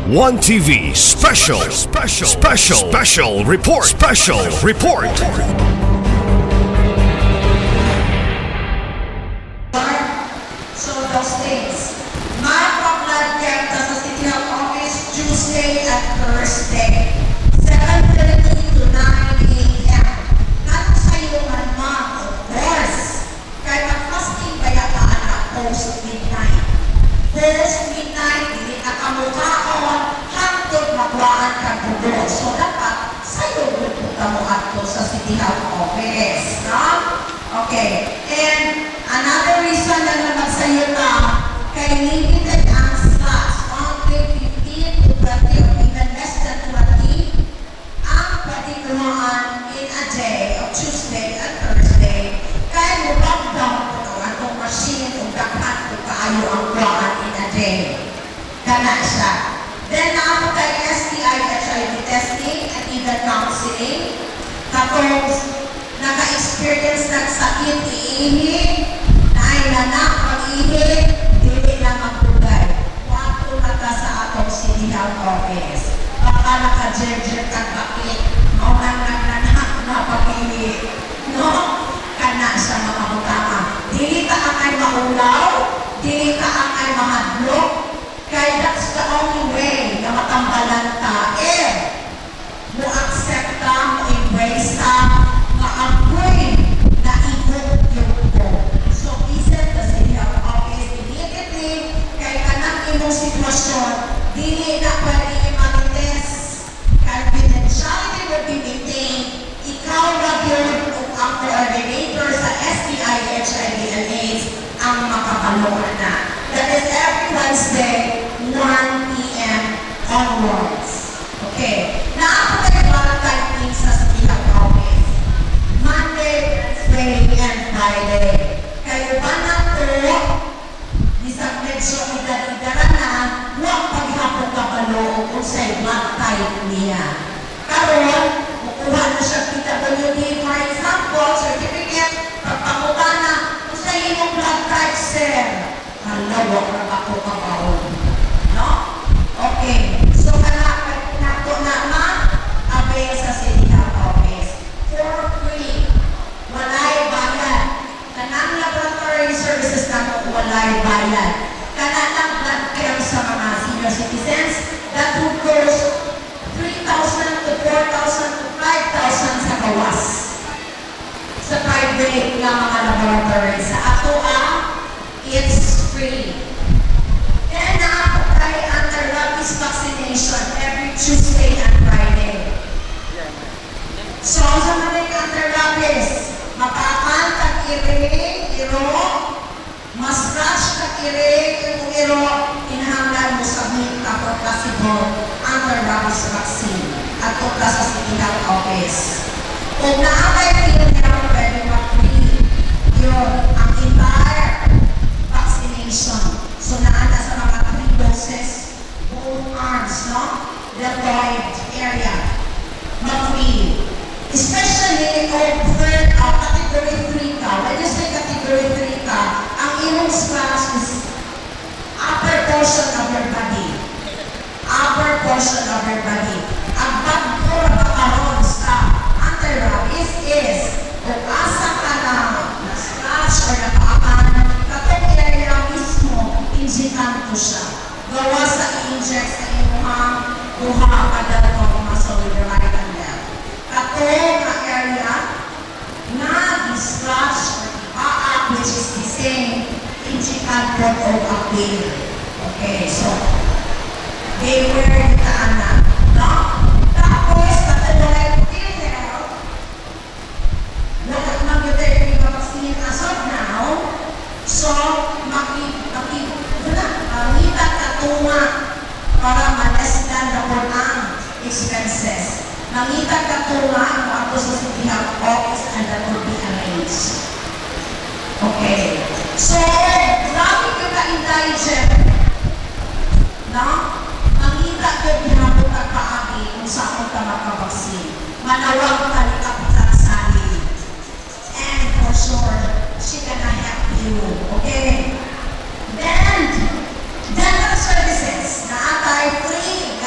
One TV special report. So those things. Mag-blood camp sa City Health Office Tuesday at Thursday, 7:30 to 9 a.m. Nato sa iyo man, ma'am, of course. Kaya mag-fasting ba yata na post-midnight? Post-midnight, hindi na kamukhaon, hangtod magwaan ka gulo. So dapat, sa'yo pupunta mo ato sa City Health Office. No? Okay. And another reason na naman sa'yo na, kay limited ang slots, only 15 to 20 or even less than 20, ang patikuhan in a day of Tuesday and Thursday, kaya mo lockdown po atong machine kung dapat ko kaayo ang buwan in a day. Kana siya. Then ako kay STI, HIV testing, and even counseling. Tapos, naka-experience ng sakit, iihi, na ay nanak, pag-ihi, dili na magpugay. Wato na ka sa atong City Health Office. Baka naka-jerjer kang bakit, maunang nagnanak na pag-ihi. No? Kana sa mga butama. Dili ka ang ay maulaw, dili ka ang ay mahadlok, kaya that's the only way na matambalan ka. Mo accept ka, mo embrace ka, maapoy na ikot yung po. So, visit the City Health Office immediately kay kanang imong sitwasyon, dili na pwede i-marites. Confidentiality will be maintained. Ikaw na yun o ang coordinator sa STI, HIV, and AIDS ang makapaloan na. That is every Wednesday, 1 p.m. onwards. Okay. Naako tayo Valentine sa City Health Office. Monday, Wednesday, and Friday. Kayo ba na to, isang medyo idara na, huwag paghapon kabalo kung sa'yo blood type niya. Karoon, kukuha na siya PWD, for example, certificate, pagpakuha na, kung sa'yo yung blood type, sir, halawak na ako kabaon. No? Okay. So, nato na ma-avail sa City Health Office for free. Walay bayad. Kanang laboratory services nato walay bayad. Kanang blood camp sa mga senior citizens, that would cost 3,000 to 4,000 to 5,000 sa kawas. Sa private na mga laboratory. Sa ato it's free. And nakapagay ang rabies vaccination every Tuesday and Friday. So, sa mga anti-rabies, mapakal kag-iri, iro, mas-rush kag-iri, yung iro, inahanglan mo sa mga kapag kasibol anti-rabies vaccine at punta sa City Health Office. Kung naabay yun nila, pwede mag-free yun ang entire vaccination. So, naanda sa mga 3 doses, both arms, no? Deltoid area, mag-free. Especially kung category 3 ka. When you say category 3 ka, ang imong splash is upper portion of your body. Upper portion of your body. Ang bagpo na pakaroon sa anti-rabies is kung asa ka na splash or napaakan, katong area mismo, injikanto siya. Gawa sa i-inject sa imuhang buha kada ko muscle with the right and left. Katong na area na di-scratch or ipaak, which is the same, injikanto o appeal. Okay, so, they wear the anak. No? Tapos, katulad PhilHealth, mag-utay yung vaccine as of now, so, makita katunga para malesdan na po ang expenses. Makita katunga ang ako sa City Health Office and that will be arranged. Okay. So, grabe ka ka-intelligent. No? Makita ka ginabot ka kaagi kung saan ka makabaksin. Manawag ka ni Kapitan Sally. And for sure, she gonna help you. Okay? Then, dental services na atay free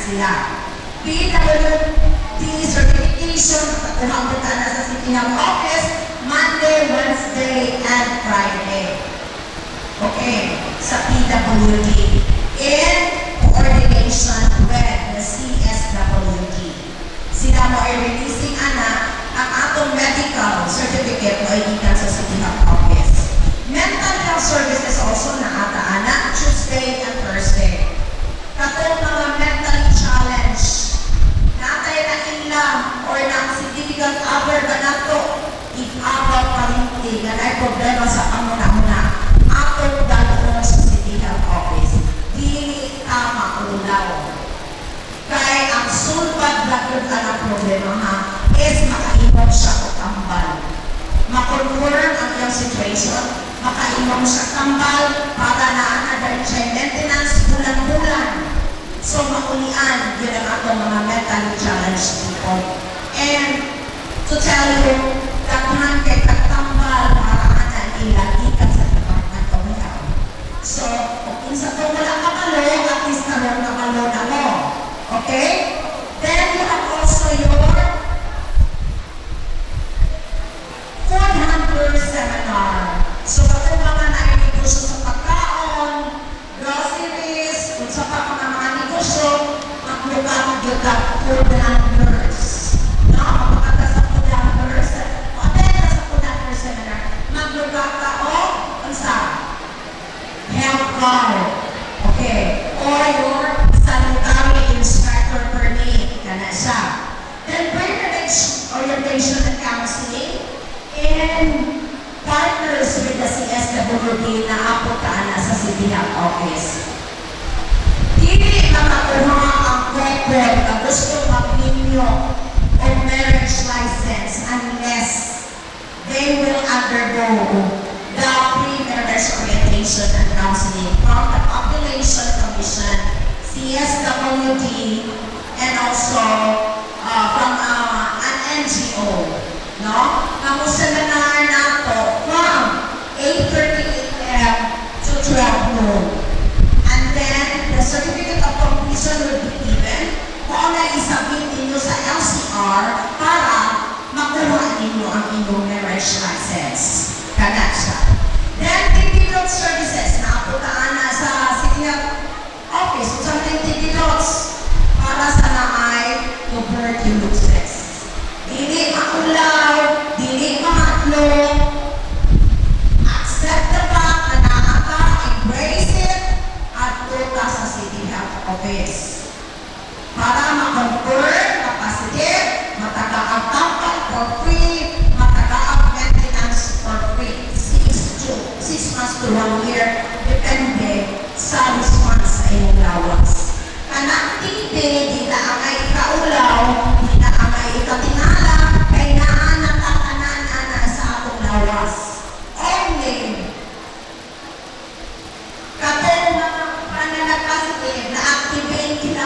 sila. PWD certification, katuhang kita na sa City Health Office, Monday, Wednesday, and Friday. Okay, sa PWD. In coordination with the CSWD. Sila mo ay releasing ang atong medical certificate mo ay ikan sa City Health Office. Mental health services also na ata Tuesday and Thursday. Katong mga mentally challenged, natay na ilang or na significant other ba nato, if-abaw pa rin na ay problema sa pamuna-muna, atong dalawang sa City Health Office. Di tama ulaw. Kaya ang sulbad lagod na problema ha, is makaimog siya o tambal. Makonfirm ang iyong situation, makaimog siya tambal para na another maintenance bulan-bulan. So makulian, yun ang atong mga mentally challenged people. And to tell you, daghan kay katambal para anan ilang ikat sa Department of Health. So, kung sa ito wala kabalo, at least naroon kabalo na mo. Okay? Then you have also your food hunger seminar. So, kung mga nainegosyo sa pagkaon, groceries, kung sa mga negosyo, maglugat food hunters. No? Maglugat sa food hunters. Maglugat sa food hunters seminar. Maglugat ka o, unsa? Health card. Okay. Or your sanitary inspector permit. Kana siya. Then privilege orientation and counseling and partners with the CSWD na apo ka sa City Health Office. Dili makakuha ang record na gusto mag-inyo o marriage license unless they will undergo the pre-marriage orientation and counseling from the Population Commission, CSWD, and also from an NGO. No? Ang seminar nato from 8:30 a.m. to 12 noon. And then, the certificate of completion will be given kung na isabit ninyo sa LCR para makuha ninyo ang inyong marriage license. Kagat siya. Then, TPDOT services na aputaan na sa City Health Office. Kung saan yung TPDOTs para sa naay tuberculosis. Dili maulaw, dili mahatlong, accept the fact na naaka, embrace it, at tuta sa City Health Office. Para ma-confirm na positive, mataka-ang for free, mataka-ang maintenance for free. 6 months to 1 year, depende sa response sa iyong lawas. Kanang tipi, di na angay kaulaw, di na angay ikatinala, kay naanatatanan-ana sa atong lawas. Only, katong mga pananag positive, na-activate kita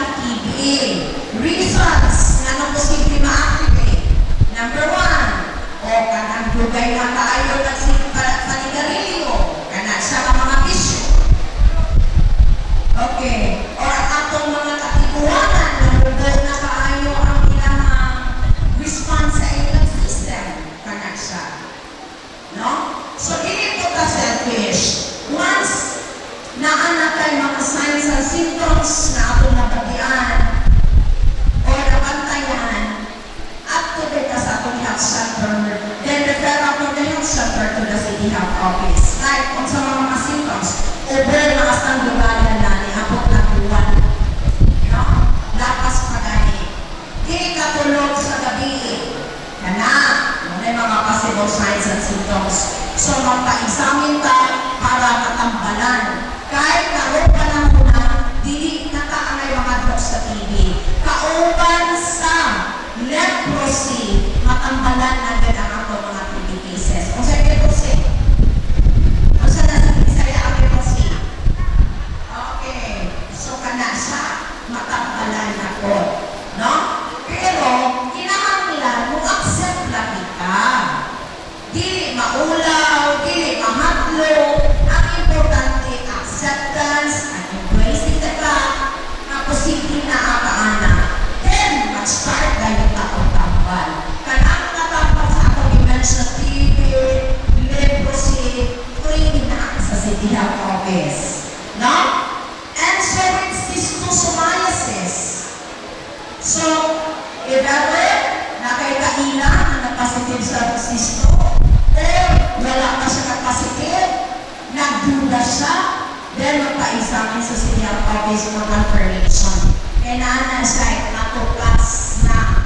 amin sa City of Office ng confirmation. Kaya naanan siya natukas na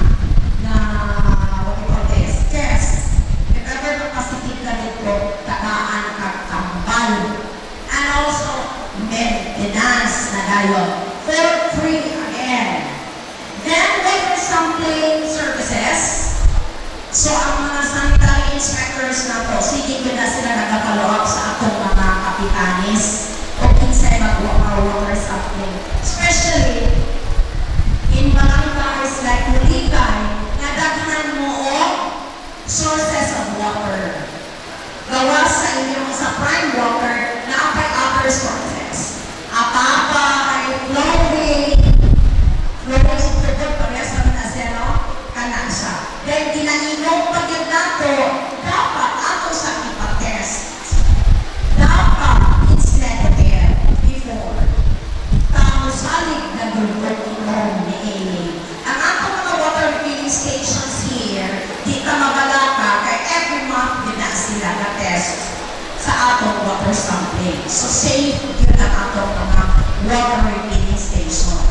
what you call this, test. If ever positive ka dito, tagaan ka kambal. And also, maintenance na dayon. For free again. Then, water sampling services. So, ang mga sanitary inspectors na to, sige ko na sila nagka-follow up sa atong mga kapitanis o kinsay mag-water sampling. Especially, in barangays like Muligay, nadaghanan mo o sources of water. Gawa sa inyong sa prime water na apay other sources. Apa-apa ay flowing tubod, parehas naman na siya, no? Kanan siya. Dahil ginaninom pag yun nato, dapat ato sa ipatest. Dapat it's negative before. Salig na gulong inom ni Amy. Ang ato mga water filling stations here, di ka mabalaka, kay every month din na sila na-test sa atong water sampling. So safe yun ang atong mga water filling station.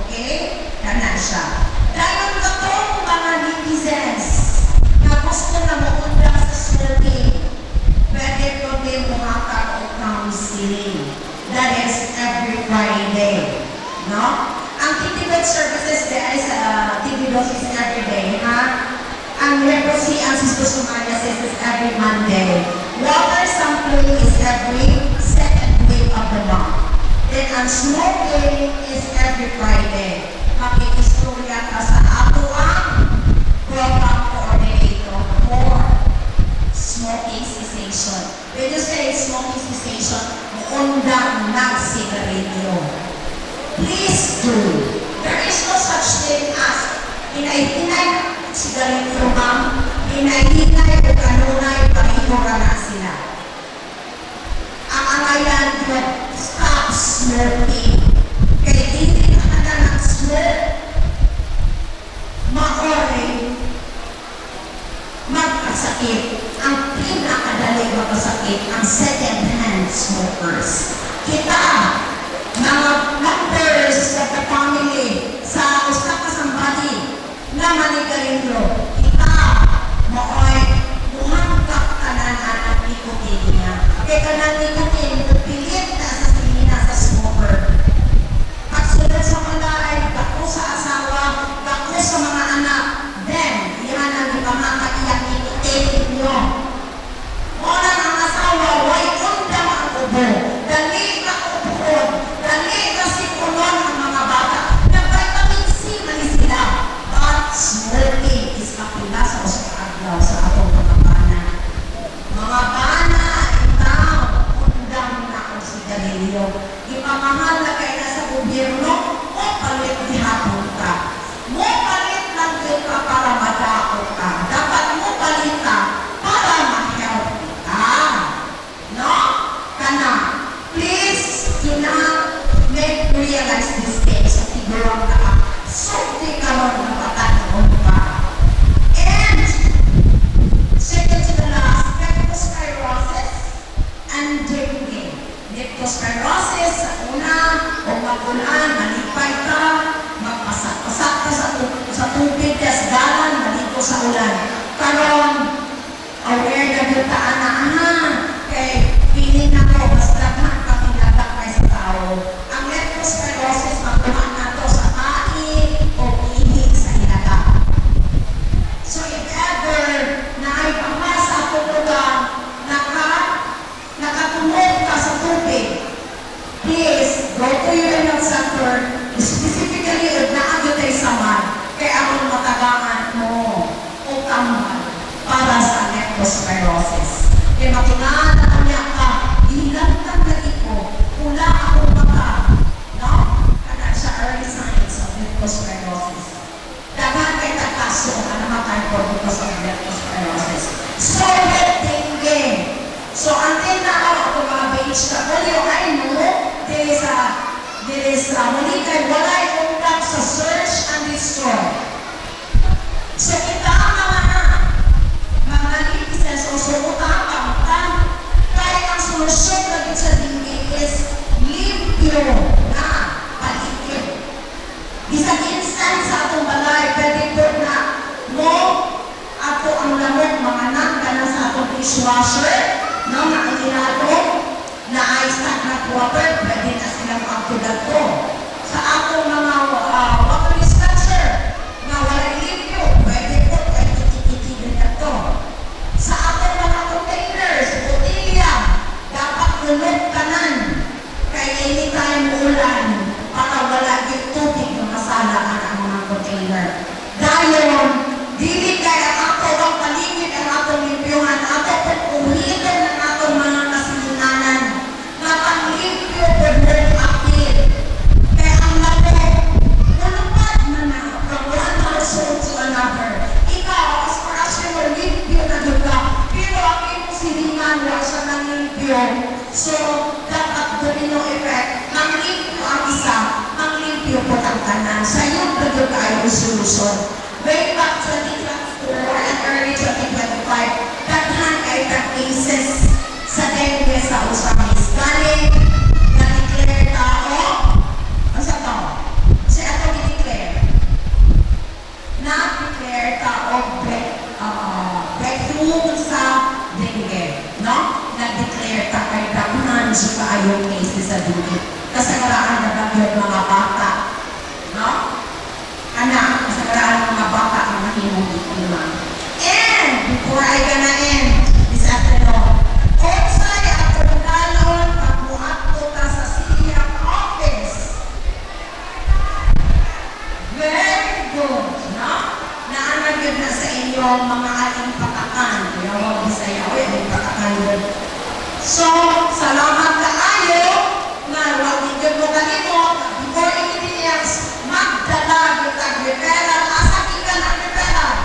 Okay? Kanan siya. Dahil katong mga netizens na gusto na maundang sa smoking, pwede ko din bumakak o counseling. That is every Friday. No? Ang TVDOS services there is TVDOS is every day, ha? Ang leprosy and schistosomiasis is every Monday. Water sampling is every second week of the month. Then ang smoking is every Friday. Makikistorya ka sa ato ang program coordinator for smoking cessation. When you say smoking cessation, undang ng sigarilyo. Please do. There is no such thing as hinay-hinay sigarilyo, ma'am. Hinay-hinay o kanunay pahihura na sila. Ang angayan ko, stop smoking. Kaya hindi ka na nag-smoke, maoray magkasakit. Ang pinakadali magkasakit ang second-hand smokers. Kita, mga members of the family sa usa ka somebody na manigarilyo, kita, maoy, muhangkap kanan ang nikotin niya. Kaya kanan nikotin, pilit na sa sinina sa smoker. Pagsunod sa mga ay bako sa asawa, bako sa mga anak, then, yan ang ipamakaiyang nikotin niyo. Wala ang asawa, way undang ang ubo. Dali ka upuon, dali ka sikulon ang mga bata. Nag-vitamin C man sila. But smoking is kapila sa usaaglaw sa atong mga bana. Mga bana, ikaw, undang na ang sigarilyo. Ipamahal na kayo na sa gobyerno, o palit di hapon ka. Mo palit lang yun ka para madako ka. Dapat mo palit ka para ma-help ka. No? Kana, please do not make realize these things at tigurang ka. Sukti ka mo ng patanoon ka. And, second to the last, leptospirosis and drinking. Leptospirosis, sa una, o magulan, malipay ka, magpasak-pasak ka sa tubig, kas galan, maligo sa ulan. Karon, aware na yung taan kay pili na ko, basta daghan ka pinagakay sa tao. Ang leptospirosis, magkuhan na to sa kain o ihig sa hinaga. So if ever na ay pamasa ako lugar, nakatumog ka sa tubig, please go to your health center, specifically if naagyo tayo sa man, kaya ang matagangan mo o kambal para sa leptospirosis. Kaya makinaan niya ka, ilantan na ito, pula akong mata, no? Kana sa early signs of leptospirosis. Dagan kay takaso ka namatay po because of leptospirosis. So, dengue. So, until now, ako mga BHW, I know, there is Muligay, walay undang sa search and destroy. So, kita ang mga netizens o sumuta, pangutang, dishwasher, no, na inilado, na ay stagnant water, pwede na silang magtulad ko. Sa atong mga water dispenser, na walang limpyo, pwede po, pwede tititibin na to. Sa atong mga containers, botilya, dapat lunod kanan, kaya anytime ulan, para wala yung tubig na masala ang mga container. Dayon, dili kaya ato ang paligid ang atong limpyuhan, ato kung ulitin ang atong mga kasilinanan, na panglimpyo po ng akil. Kaya ang labo, nalupad na from one household to another. Ikaw, as far as you were limpyo na duga, pero ang iyong silingan, wala siya ng limpyo. So, dapat domino effect, manglimpyo ang isa, manglimpyo po ang kanan. Sa iyong duga ay solusyon. Way back 2024 and early 2025, daghan kay cases sa dengue sa Usamis. Galing, na-declare tao, ano sa to? Kasi ato i-declare. Na-declare tao breakthrough sa dengue. No? Na-declare ta kay daghan sa kaayong cases sa dengue. Kasagaraan na bagyo mga bata. No? Anak, kasagaraan mga bata ang mahimong biktima. And, before I gonna end this afternoon, Onsay at Tugalon at muadto ka sa City Office. Very good, no? Naanag yun na sa inyong mga ating patakan. Kaya huwag Bisaya, ating patakan yun. So, salamat ka ayo na huwag ninyo mo kalimot before anything else, magdala yung tag-referral. Asa ikan ang referral?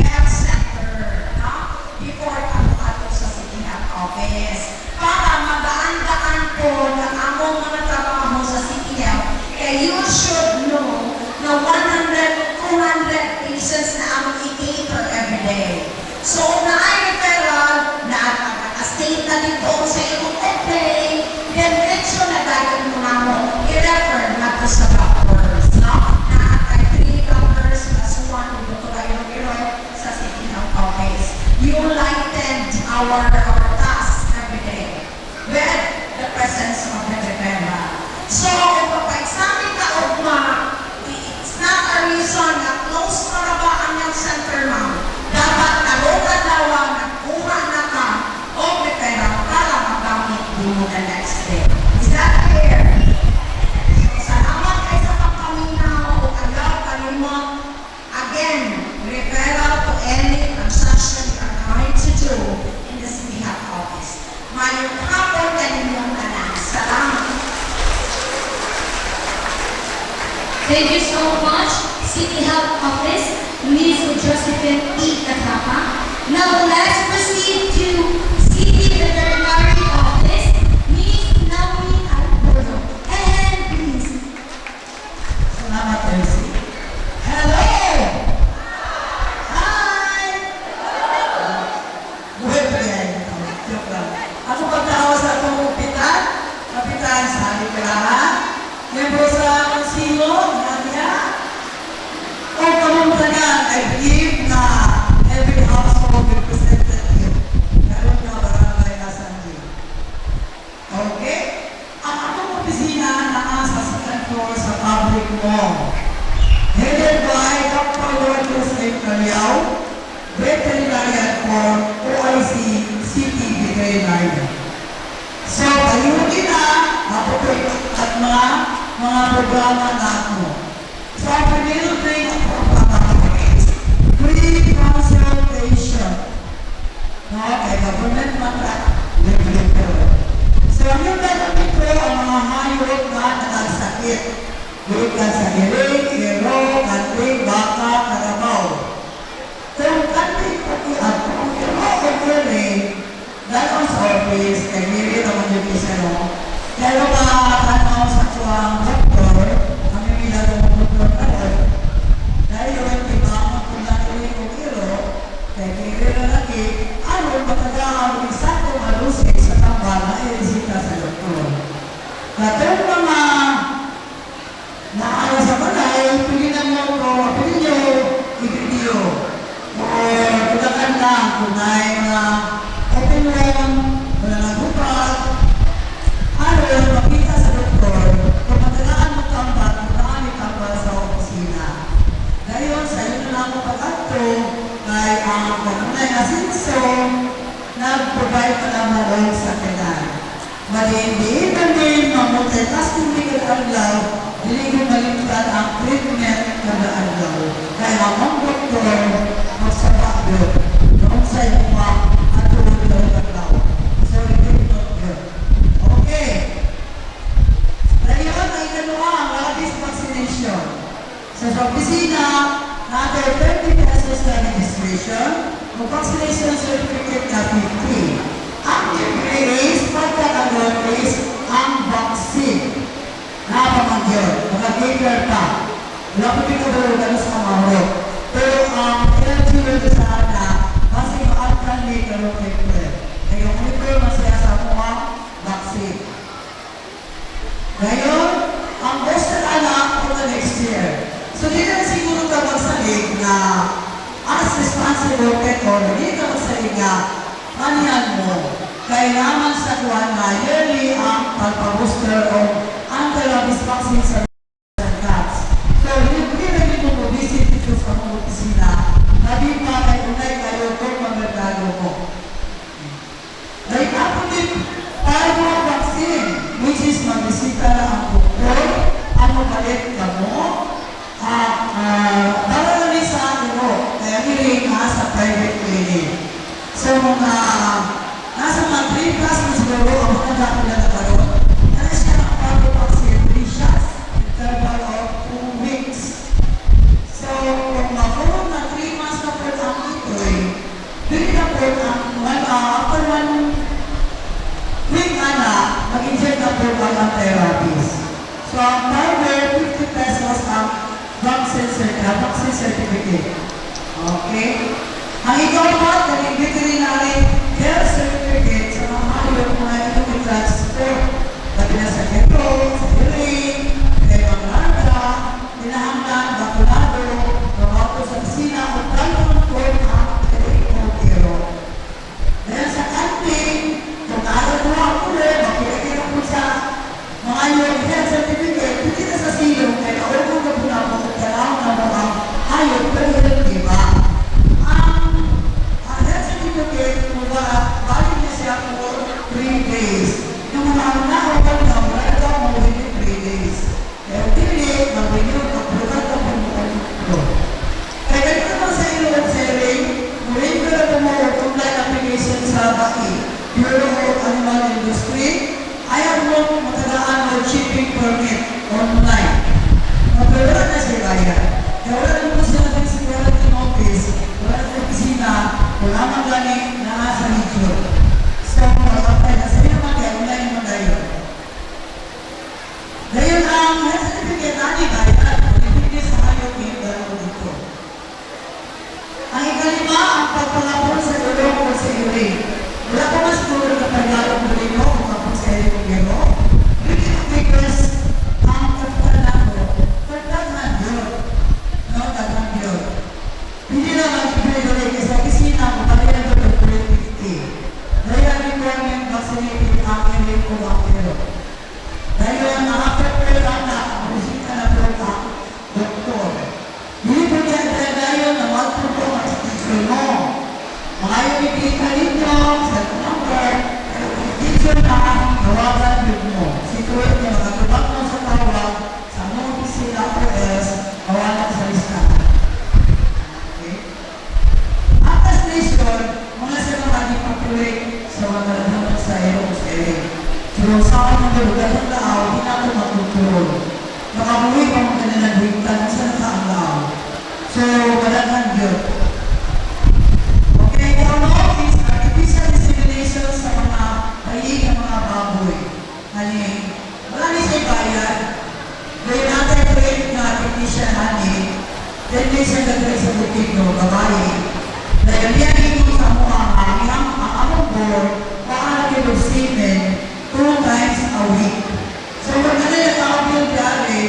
Health center, no? Before ato sa City Health Office. Para magaan-gaan po ng among mga trabaho sa City Health, kaya you should know na 100, 200 patients na among i-cater every day. So, na ay referral, na state na dito sa iyong complaint, then diretso na dahil mo na mo, i-refer na po sa doctors, no? Na at 3 doctors plus 1 dito kayo sa City Health Office. You lightened our task every day with the presence of the referral. So, kung papaexamine ka o it's not a reason na close na ba ang yung center mo. Dapat kalungan-lawa na kuha na ka o referral para magamit mo the next day. Is that clear? So, salamat kayo sa pagpaminaw o agaw kalimot. Again, referral to any transaction you are going to do in the City Health Office. Mayroong hapon kaninyong kanan. Salamat. Thank you so much, City Health Office, Ms. Josephine E. Katapa. Now let's proceed to City Veterinary Office, Ms. Naomi Alborno. And please. Salamat, Elsie. Hello! Hi! Buhay pa yan. Joke lang. Ako pagkawa sa itong kapitan, kapitan sa Alikarahan, membro sa Konsilo, Nadia, o kamuntagan, I believe na every household represented here. Meron na barangay na Sanji. Okay? Ang atong opisina na sa second floor sa public mall. Headed by Dr. Lourdes A. Caliao, Veterinarian for OIC City Veterinary. So, ayun na, mapupoy at mga programa natin. So, ang pinilutay ng programa is free consultation. No, kay government matrack, libre. So, yung gagawin ko ang mga hayop na nagsakit. Bukan sa hiring, iro, kanting, baka, karabaw. Kung kanting pati ako, kung iro o hiring, dalawang sa office, kay hiring naman yung isa, no? Pero tanong sa tuwang doktor, kami nilalong doktor karon. Dahil yung timamang kung natuloy kong iro, kay hiring na lagi, ano, matagahan yung sakto malusay sa tambal na irisita sa doktor. Katong mga naano sa balay, lang kung may mga open room, wala na bukal, ano, makita sa doktor, kung matagaan mo kampat, matagaan ka pa sa opisina. Ngayon, sa iyo na lang ako pag-ato, kay ang kanunay na sinso, nag-provide pa naman doon sa kanan. Maliin din, mamultitasking legal adlaw, hindi ko malimtan ang treatment kada adlaw. Kaya ang doktor, magsabak yun, noong sa iyo mga atulog na adlaw. So, ito yun. Okay. Ngayon, ay dalawa ang rabies vaccination. Sa opisina, natin 30 pesos na registration, vaccination certificate na 50. Ang is, pagkakaroon is ang vaccine. Napamagyon, mga-paper pa. Wala ko pinagulugan sa mga. Pero ang pinag-tuloy sa ana, mas i-alkan ni karong paper. Kaya yung paper masaya sa mga vaccine. Ngayon, ang booster anak for the next year. So, di na siguro ka magsalig na as responsible pet owner, di ka magsalig na manihan mo. Kailangan sa kuwan na yearly ang pagpabooster o anti-rabies vaccine sa cats. So, hindi na dito mo visit dito sa mga opisina, sabi pa kay unay kayo kung magagalo mo. Like, ako din, parvo vaccine, which is magbisita na ang doktor, ang mapalit ka mo, para na rin sa akin mo, kaya hiling sa private clinic. So, mga nasa mga 3 plus na siguro ang mga dapat na nakaroon, na siya ang parvo vaccine, 3 shots, interval of 2 weeks. So, kung makulong na 3 months na po ang ito'y, dili na po ang after 1 week mag-inject na po ang anti-rabies. So, ang parvo, 50 pesos ang vaccine certificate. Okay? Ang ikaw po, ang veterinary care certificate sa mga hayop mga ito may transport. Pati na sa keto, sa hearing, kay mga larga, tinahanggan, bakulado, gawato sa kusina, o talong po ang kero. Dahil sa camping, kung nakagawa ko rin, makikita ko sa mga hayop health certificate, hindi na sa silong, kaya ako kung na po, kailangan na mo ang hayop, pero hindi ba? Ang health certificate, balik niya siya for 3 days. Yung mga nakakapag na, wala ka mo within 3 days. Kaya hindi, mag-renew ka, pagkat ka mo ito. Kaya ganito naman sa ilo at selling, muling ka na tumuha online application sa BAI, Bureau of Animal Industry, ayaw mo matadaan mo shipping permit online. Mapagawa na siya kaya. Kaya wala naman po siya natin security office, wala sa opisina, wala mang gani na nasa video. So, makapay na sa'yo naman kaya online naman tayo. Ngayon ang health certificate natin kaya, pinipigil sa hayop yung gano'n dito. Ang ikalima, ang pagpangapon sa ilong o sa urine. Wala ko mas siguro na paglalong mo rin kung kapag sa ilong gero. Because ang pagkalan mo, pagkalan yun. No, pagkalan yun. Hindi na mag-ibigay kasi sa opisina mo, pagkalan yun ng 350. Dahil ang requirement vaccinated ang ilong o ang gero. Dahil ang after pagkalan na, musika na po ang doktor. Hindi po niya dahil na magpupo at sa mo. Mga yung ikita ninyo, sa number, picture na, nawagan yun mo. Situate niya, magkatubak mo sa tawag, sa mga opisina o else, kawalan sa lista. Okay? After station, mga sa mga dipapulate sa mga naman sa aerong sa ere. So, sa mga lugar ng laaw, hindi natin magtuturol. Nakabuhi pa mga kanilang sa nakaanglaw. So, walagan yun. Okay, ano is artificial insemination sa mga bayi ng mga baboy. Hani, wala ni siya bayan. Gawin natin create na artificial honey. Then, may siya gagawin sa butik no, babae. Dahil yan ito sa mga ang among board, pakalagay ng semen 2 times a week. So, pag nalala ka-appeal dali,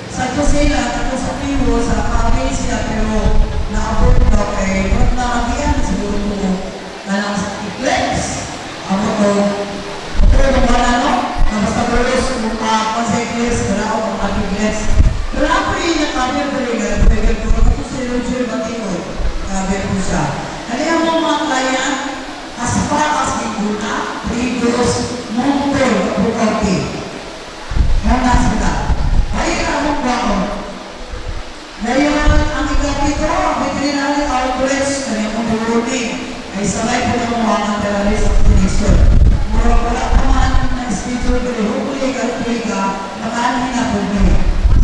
sa ito sila, ito sa piwo, sa kami siya, pero naabot daw kay, pag nakakiyan, siguro comments. Wala po yung nakabir talaga. Pwede po ako si Roger Batino. Sabi po siya. Kaya mo mga client, as far as Laguna, Rigos, Montol, Bukati. Muna sila. Kaya among baon. Ngayon, ang ikapito, veterinary outlets, kanyang umuruling, ay sabay po ng mga terrorist activation. Mura wala pa man na schedule ko huli ka, makanin na po niyo.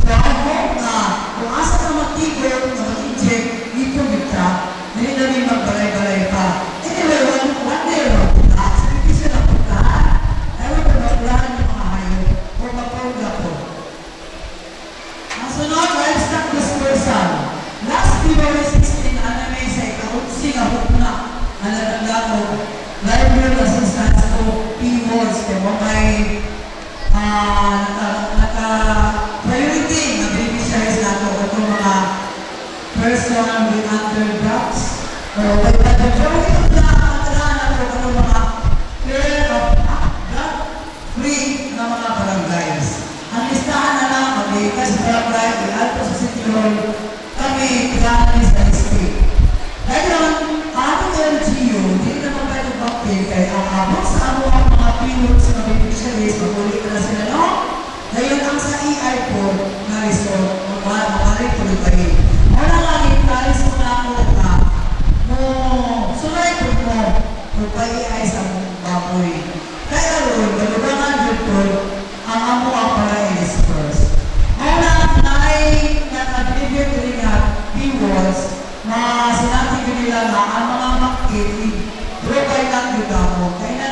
So, I hope na kung asa ka mag-tigil, na mag-inject, dito kita, hindi namin magbalay-balay pa. Anyway, one day, sabi sila punta, ayaw ko maglahan ng mga hayop, o mapawga po. Ang sunod, livestock dispersal. Last February 16, may sa ikaunsi nga hukna ang nagagamo library assistance to P-Walls kaya mo may naka-priority na beneficiaries nato itong mga person with underdrugs o majority of the katalahan nato itong mga clear of drug-free na mga barangays. Ang listahan na lang, mag-ikas barangay, i-alto sa City Hall, kami, tiganan sa state. Ngayon, ating LGU, hindi naman tayo bakil kaya ang abot sa ang mga pinuts na beneficiaries, magulit na sila, no? Ngayon, ang sa EI po, na resort, makalit tuloy pa rin. Wala nga, i-plaris mo na ako na, sulay po mo, kung pa EI sa baboy. Kaya ron, galugangan dyan po, ang amo ang para i-disperse. Ngayon, nakabibigyan ko rin nga, P-Walls, na sinabi ko nila na ang mga makit, drogay lang yung damo. Kaya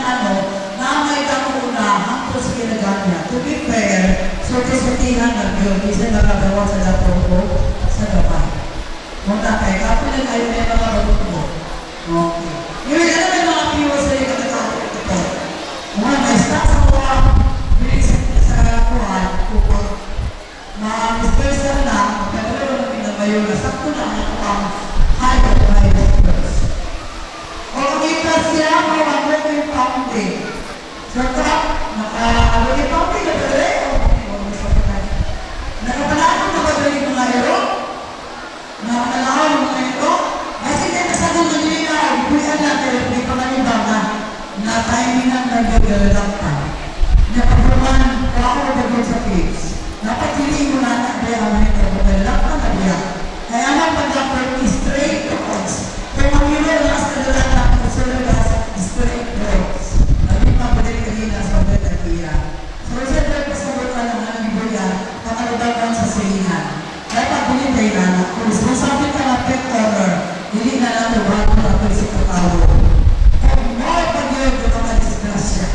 na may damo na hangtod sa kinaganya. To be fair, sorti-sortihan ng yun, isa nagagawa sa dato ko sa gabay. Muna kayo, kapag na kayo may mga bagot mo. Okay. Yung ano may mga P-Walls na yung katakot ito. Mga may stock sa mga bilis sa kuhan, kupag ma-disperse na, magkakaroon ng pinabayo na sakto na ang higher disperse. O kita siya, mga yung fountain. So, yung fountain na pala nakapanakot na ba yung mga hero? Nakakalahan yung mga hero? Kasi nasagot na nila, ipuyan natin, may pangalibang na timing ang nagagalang Napaguman, ako na sa kids. Napatili mo na kaya ang mga nagagalang na niya. Kaya ang pag-upload is straight to us. Kung ang hero na sa lalata ko sa lalas, straight to us. Nabi pa pa rin kanina sa mga nagkira. So, siyempre, pasagot ka ng mga libuya, pakaludagan sa silihan. Kaya pag-ulit tayo na, kung responsible ka na pet owner, hindi na natin bago na ito sa katawo. Kung mga pag-iwag ito ka disgrasya,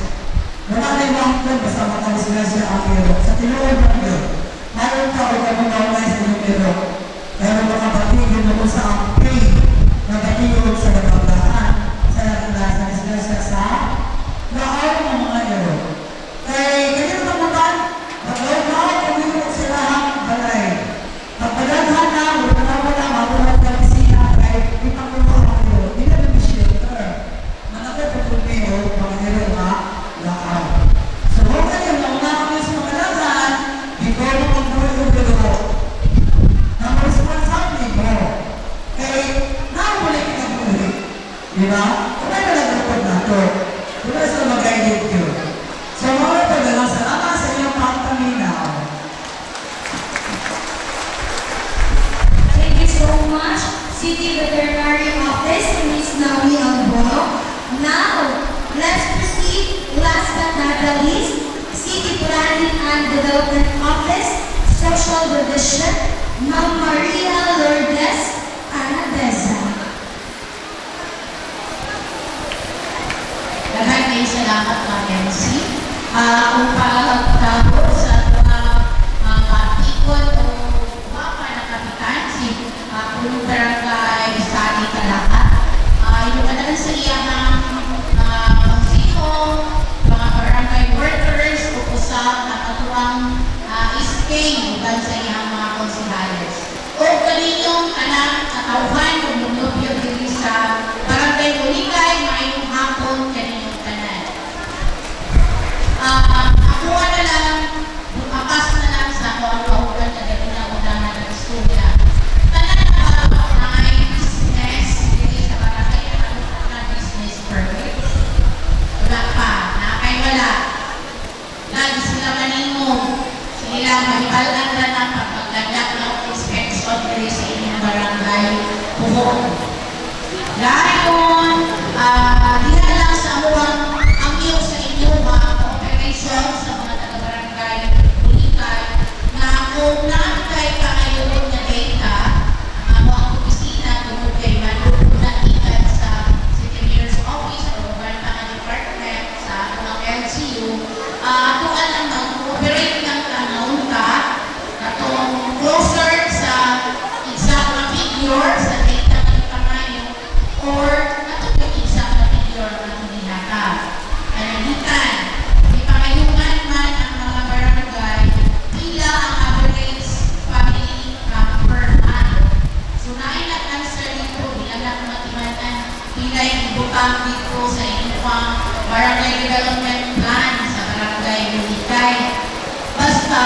wala na yung mga kung basta makadisgrasya ang hero. Sa tinuod ng yun, mayroon ka o ka mga sa yung hero. Pero mga batigin mo sa ang pain na batigin sa nagablaan sa disgrasya sa lahat ng mga hero. Kaya ganyan naman, pag-lahat kung yun sila ang balay. Pagpadaghan na, wala mabuhat ka siya kay ipagkuha ang hero. Hindi na namin shelter. Manakot po tumiyo, mga hero na lahat. So, huwag kayo na unang sa pagpadaghan, before mo mag-buhay yung hero. Ang responsible mo. Kaya, nakulit ka buhay. Di ba? Kung may nalagapod na ito, wala sa mag-guide yun. So, mga pagdala, salamat sa inyong pagpaminaw. Thank you so much, City Veterinary Office, Ms. Naomi Albono. Now, let's proceed, last but not the least, City Planning and Development Office, Social Division, Ma'am Maria Lourdes Anabeza. Daghang kayo salamat mga MC. Kung pagkakabo sa mga ikot o mapa na kapitan, si Pulong Barangay Sani Kalaka. Yung kanalan sa iya ng konsiho, mga barangay workers, upusap na katuwang iskay bukan sa iyang mga konsihales. O kaninyong anak katauhan kung lumubyo diri sa barangay Ulikay, maayong hapon kaninyong tanan. Ako na lang, bukapas na lang sa ako ang kaugan buhok. Dayon, diha lang sa ang iyo sa inyo operation sa mga taga-barangay Bulikay na kung naantay ka ngayon na data ang ang opisina tungkol kay malulog na ikan sa City Mayor's Office o Barangay Department sa mga LCU, kung alam mag-operate ng tanong ka katong closer sa exact na figure sa data ng pangayo or katong exact na figure ng dinata. Kananitan, di pangayungan man ang mga barangay, pila ang average family income per month. So answer dito, bilang na matimatan, pila yung ibutang dito sa inyong barangay development plan sa barangay Bulikay. Basta,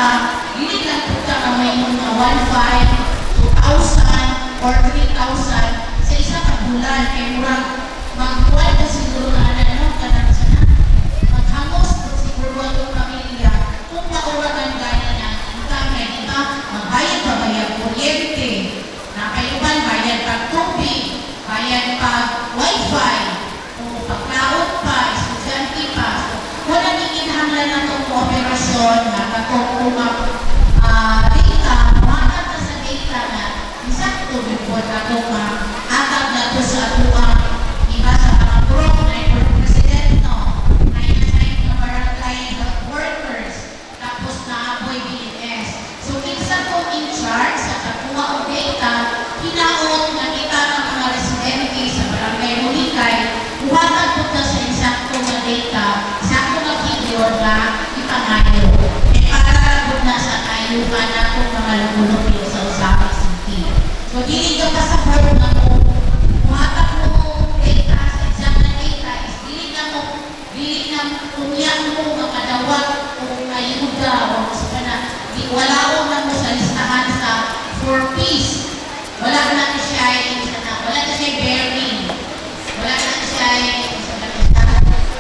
hindi lang po ka may mga 1,500, 2,000, or 3,000 sa isang bulan. Kaya murang magkuhan na siguro na kanang sana. Maghangos po siguro ang pamilya kung mauragan gaya na income na iba, magbayad pa bayad kuryente, nakayuban bayad pag tubig, bayad pag wifi, o pagkaot pa, estudyante pa. So, wala nikinahanglan na itong operasyon na katong data, makat na sa data na isakto before katong atag na ito sa atuang iba sa mga prop na yung president, no? Na-assign na barangay health workers, tapos na-aboy BNS. So, kinsa po in charge sa kakuha o data, hinaon na kita ng mga residente sa barangay Bulikay, huwagad po na sa isakto na data, isakto na figure na ipangayo. Para po na sa kayuhan na po mga lumulupyo sa Usapang City. So, dili ka pa sa board na mo, muhatap mo data, sa exact na data, is dili na umiyak mo makadawat o ayuda o gusto na, wala ko na mo sa listahan sa 4Ps. Wala na siya bearing. Wala na siya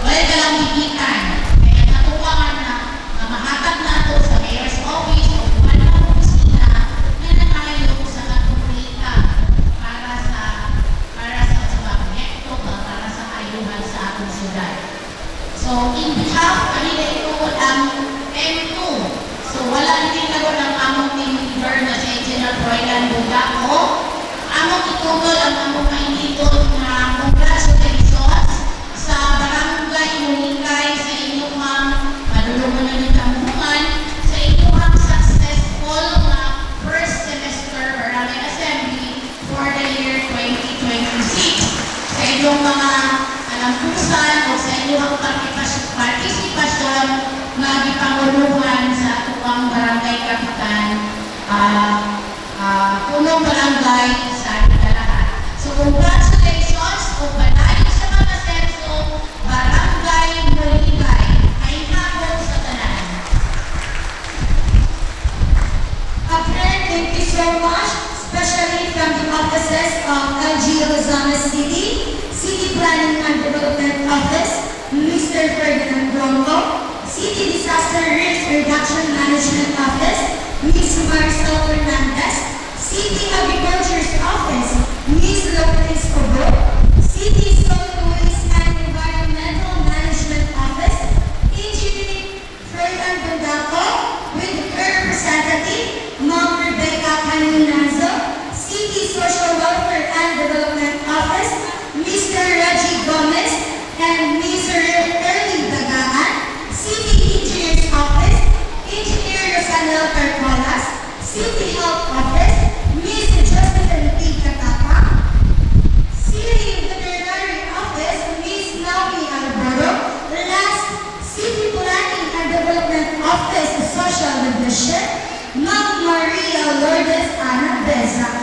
wala ka lang bigitan. Kaya natuwaan na mahatag na ito sa mayor's office o kung ano ang opisina na nangayo sa katulita para sa proyekto para sa ayuhan sa atong syudad. So, in behalf, kanina ito ang M2. So, wala din ako ng among team leader na si Engineer Froilan Bugao. Among itutol ang among mahinitol na congratulations sa barangay Bulikay sa inyong malulungan na nitamuhan sa inyong successful na first semester barangay assembly for the year 2026. Sa inyong mga alampusan o sa inyong partisipasyon na ipanguluhan sa tuwang barangay kapitan punong barangay sa lahat. So, congratulations o panalig sa mga senso barangay Bulikay. Ay hapon sa tanan. Friend, thank you so much, especially from the offices of LGU Luzon City, City Planning and Development Office, Mr. Ferdinand Bronco, City Disaster Risk Reduction Management Office, Ms. Marcel Fernandez, City Agriculture's Office, Ms. Lourdes Cobo, City Solid Waste and Environmental Management Office, Engineer Ferdinand Bundaco, with her representative, Ma'am Rebecca Caninazo, City Social Welfare and Development Office, Mr. Reggie Gomez, and Ms. Early Dagaan, City Engineer's Office, Engineer Rosanel Percolas, City Health Office, Ms. Josephine P. Katapa, City Veterinary Office, Ms. Naomi Alvaro, last, City Planning and Development Office, Social Division, Ma'am Maria Lourdes Ana Beza.